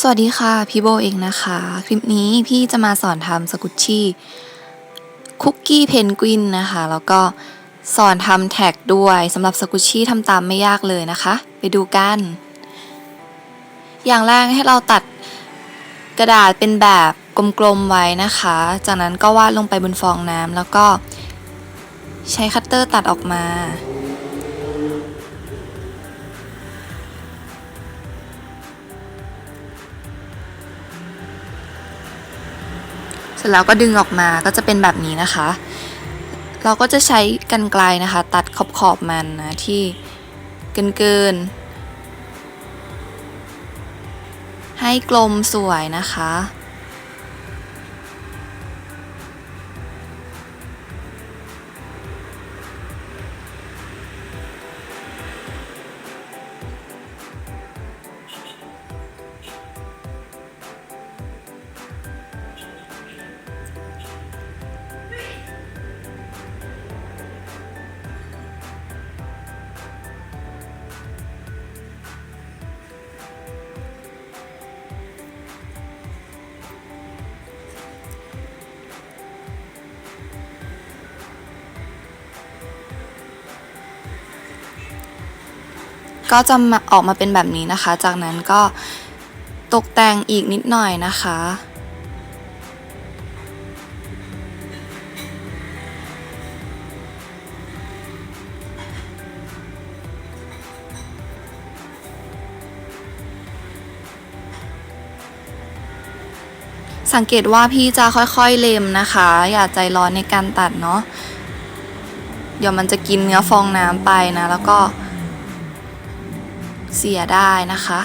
สวัสดีค่ะพี่โบเองนะคะคลิปนี้พี่จะมาสอนทำสกุชชี่คุกกี้เพนกวินนะคะแล้วก็สอนทำแท็กด้วยสำหรับสกุชชี่ทำตามไม่ยากเลยนะคะไปดูกันอย่างแรกให้เราตัดกระดาษเป็นแบบกลมๆไว้นะคะจากนั้นก็วาดลงไปบนฟองน้ำแล้วก็ใช้คัตเตอร์ตัดออกมาเสร็จแล้วก็ดึงออกมาก็จะเป็นแบบนี้นะคะเราก็จะใช้กรรไกรนะคะตัดขอบมันนะที่เกินให้กลมสวยนะคะก็จะออกมาเป็นแบบนี้นะคะจากนั้นก็ตกแต่งอีกนิดหน่อยนะคะสังเกตว่าพี่จะค่อยๆเล็มนะคะอย่าใจร้อนในการตัดเนาะเดี๋ยวมันจะกินเนื้อฟองน้ำไปนะแล้วก็เสียได้นะคะ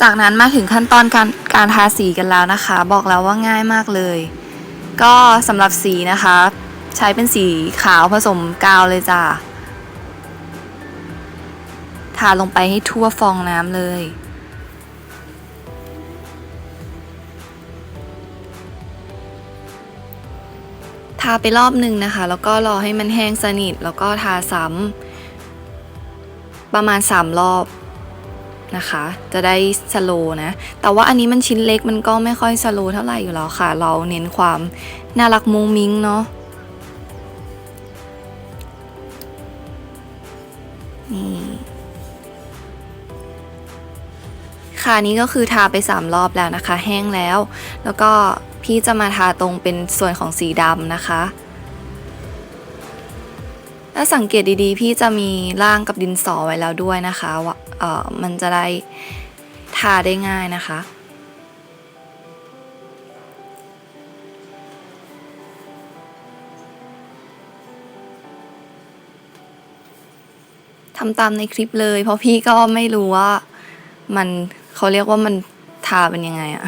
จากนั้นมาถึงขั้นตอนการทาสีกันแล้วนะคะบอกแล้วว่าง่ายมากเลยก็สำหรับสีนะคะใช้เป็นสีขาวผสมกาวเลยจ้ะทาลงไปให้ทั่วฟองน้ำเลยทาไปรอบหนึ่งนะคะแล้วก็รอให้มันแห้งสนิทแล้วก็ทาซ้ำประมาณ3 รอบนะคะจะได้สโลว์นะแต่ว่าอันนี้มันชิ้นเล็กมันก็ไม่ค่อยสโลว์เท่าไหร่อยู่แล้วค่ะเราเน้นความน่ารักมุ้งมิ้งเนาะนี่ค่ะนี้ก็คือทาไป3 รอบแล้วนะคะแห้งแล้วแล้วก็พี่จะมาทาตรงเป็นส่วนของสีดำนะคะถ้าสังเกตดีๆพี่จะมีร่างกับดินสอไว้แล้วด้วยนะคะว่ามันจะได้ทาได้ง่ายนะคะทำตามในคลิปเลยเพราะพี่ก็ไม่รู้ว่ามันเขาเรียกว่ามันทาเป็นยังไงอะ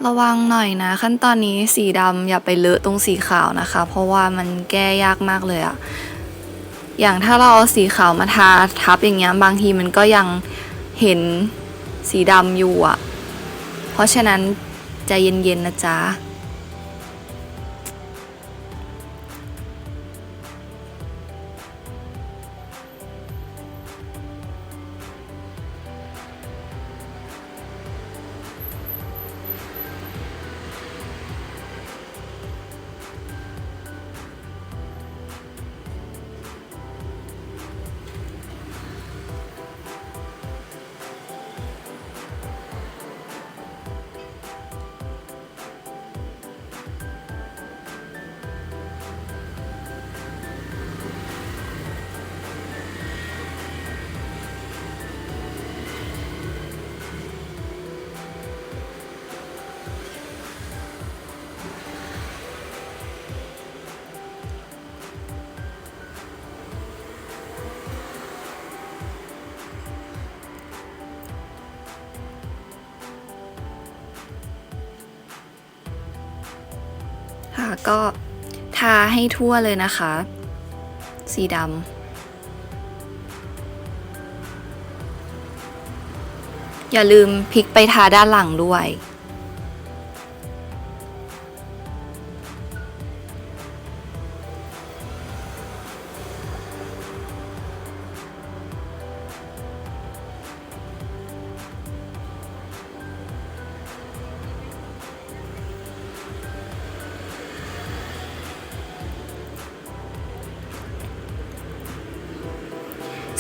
ระวังหน่อยนะขั้นตอนนี้สีดำอย่าไปเลอะตรงสีขาวนะคะเพราะว่ามันแก้ยากมากเลยอะอย่างถ้าเราเอาสีขาวมาทาทับอย่างเงี้ยบางทีมันก็ยังเห็นสีดำอยู่อะเพราะฉะนั้นใจเย็นๆนะจ๊ะค่ะก็ ทาให้ทั่วเลยนะคะ สีดำอย่าลืมพลิกไปทาด้านหลังด้วย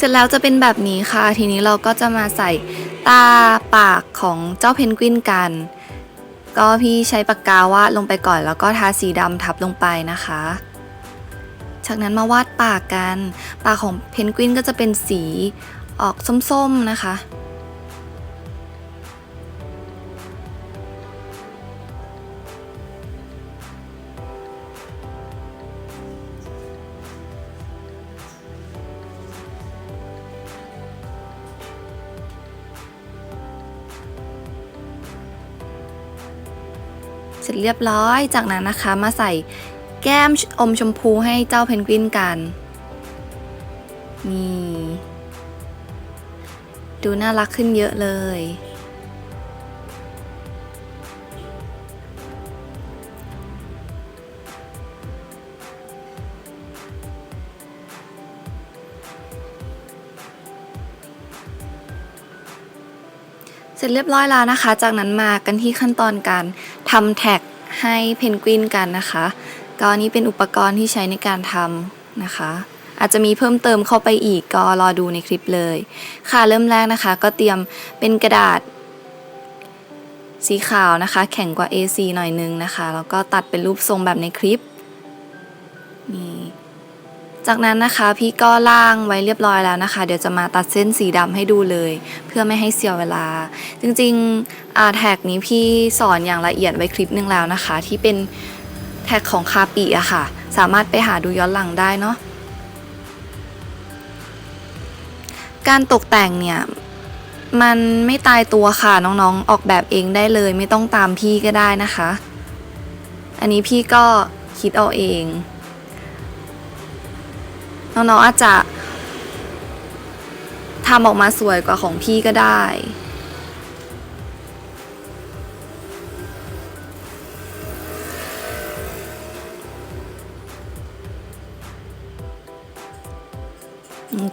เสร็จแล้วจะเป็นแบบนี้ค่ะทีนี้เราก็จะมาใส่ตาปากของเจ้าเพนกวินกันก็พี่ใช้ปากกาวาดลงไปก่อนแล้วก็ทาสีดำทับลงไปนะคะจากนั้นมาวาดปากกันปากของเพนกวินก็จะเป็นสีออกส้มๆนะคะเสร็จเรียบร้อยจากนั้นนะคะมาใส่แก้มอมชมพูให้เจ้าเพนกวินกันนี่ดูน่ารักขึ้นเยอะเลยเสร็จเรียบร้อยแล้วนะคะจากนั้นมากันที่ขั้นตอนการทำแท็กให้เพนกวินกันนะคะก็นี้เป็นอุปกรณ์ที่ใช้ในการทำนะคะอาจจะมีเพิ่มเติมเข้าไปอีกก็รอดูในคลิปเลยค่ะเริ่มแรกนะคะก็เตรียมเป็นกระดาษสีขาวนะคะแข็งกว่า A4 หน่อยนึงนะคะแล้วก็ตัดเป็นรูปทรงแบบในคลิปนี่จากนั้นนะคะพี่ก็ล่างไว้เรียบร้อยแล้วนะคะเดี๋ยวจะมาตัดเส้นสีดำให้ดูเลยเพื่อไม่ให้เสียเวลาจริงๆแท็กนี้พี่สอนอย่างละเอียดไว้คลิปนึงแล้วนะคะที่เป็นแท็กของคาปิอะค่ะสามารถไปหาดูย้อนหลังได้เนาะการตกแต่งเนี่ยมันไม่ตายตัวค่ะน้องๆออกแบบเองได้เลยไม่ต้องตามพี่ก็ได้นะคะอันนี้พี่ก็คิดเอาเองน้องๆอาจจะทำออกมาสวยกว่าของพี่ก็ได้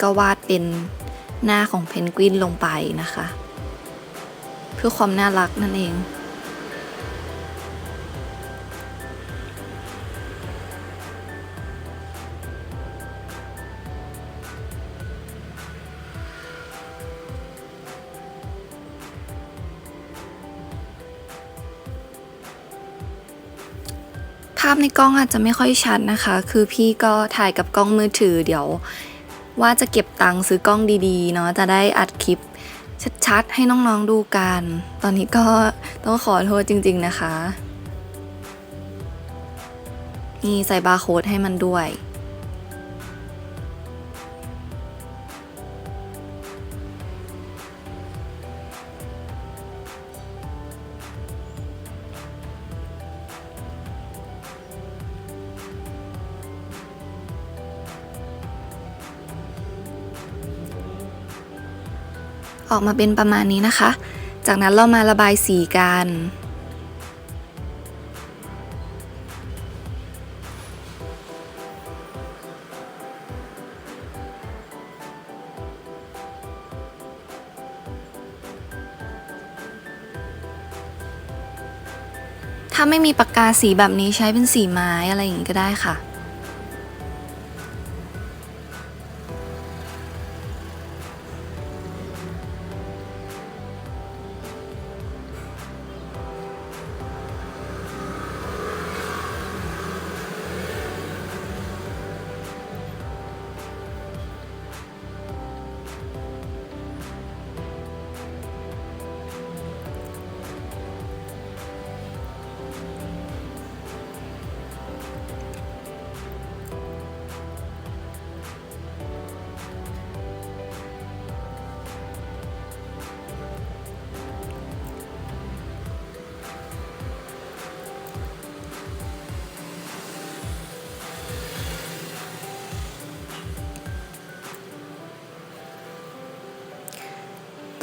ก็วาดเป็นหน้าของเพนกวินลงไปนะคะเพื่อความน่ารักนั่นเองภาพในกล้องอาจจะไม่ค่อยชัดนะคะคือพี่ก็ถ่ายกับกล้องมือถือเดี๋ยวว่าจะเก็บตังค์ซื้อกล้องดีๆเนาะจะได้อัดคลิปชัดๆให้น้องๆดูกันตอนนี้ก็ต้องขอโทษจริงๆนะคะนี่ใส่บาร์โค้ดให้มันด้วยออกมาเป็นประมาณนี้นะคะจากนั้นเรามาระบายสีกันถ้าไม่มีปากกาสีแบบนี้ใช้เป็นสีไม้อะไรอย่างนี้ก็ได้ค่ะ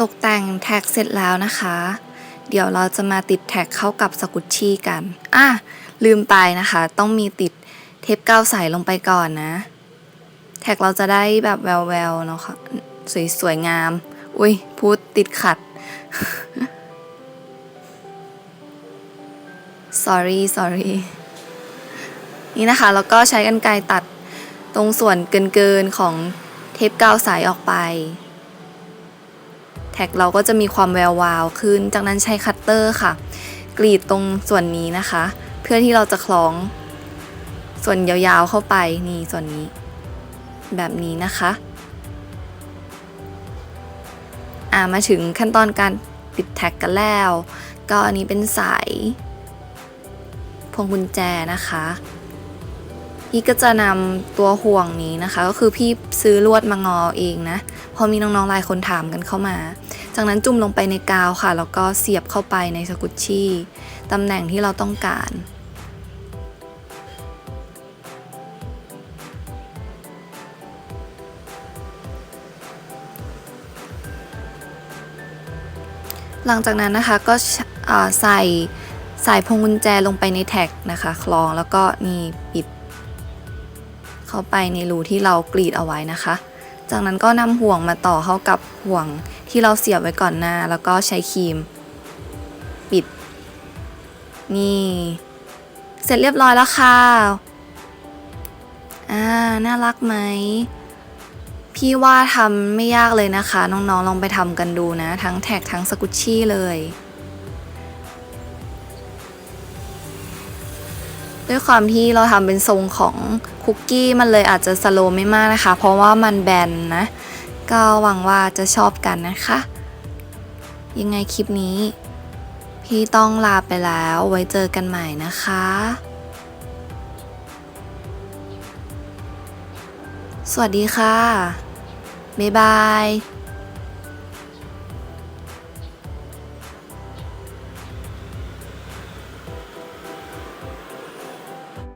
ตกแต่งแท็กเสร็จแล้วนะคะ เดี๋ยวเราจะมาติดแท็กเข้ากับสกุชชี่กันลืมไปนะคะ ต้องมีติดเทปกาวใสลงไปก่อนนะแท็กเราจะได้แบบแววๆเนาะค่ะสวยงามอุ้ยพูดติดขัด sorry นี่นะคะแล้วก็ใช้กรรไกรตัดตรงส่วนเกินของเทปกาวใสออกไปแท็กเราก็จะมีความแวววาวขึ้นจากนั้นใช้คัตเตอร์ค่ะกรีดตรงส่วนนี้นะคะเพื่อที่เราจะคล้องส่วนยาวๆเข้าไปนี่ส่วนนี้แบบนี้นะคะมาถึงขั้นตอนการติดแท็กกันแล้วก็อันนี้เป็นสายพวงกุญแจนะคะพี่ก็จะนำตัวห่วงนี้นะคะก็คือพี่ซื้อลวดมางอเองนะพอมีน้องๆหลายคนถามกันเข้ามาจากนั้นจุ่มลงไปในกาวค่ะแล้วก็เสียบเข้าไปในสกุชชี่ตำแหน่งที่เราต้องการหลังจากนั้นนะคะก็ใส่พวงกุญแจลงไปในแท็กนะคะคล้องแล้วก็นี่ปิดเข้าไปในรูที่เรากรีดเอาไว้นะคะจากนั้นก็นำห่วงมาต่อเข้ากับห่วงที่เราเสียบไว้ก่อนหน้าแล้วก็ใช้ครีมปิดนี่เสร็จเรียบร้อยแล้วค่ะน่ารักไหมพี่ว่าทำไม่ยากเลยนะคะน้องๆลองไปทำกันดูนะทั้งแท็กทั้งสกุชชี่เลยด้วยความที่เราทำเป็นทรงของคุกกี้มันเลยอาจจะสโลว์ไม่มากนะคะเพราะว่ามันแบนนะก็หวังว่าจะชอบกันนะคะยังไงคลิปนี้พี่ต้องลาไปแล้วไว้เจอกันใหม่นะคะสวัสดีค่ะบ๊ายบาย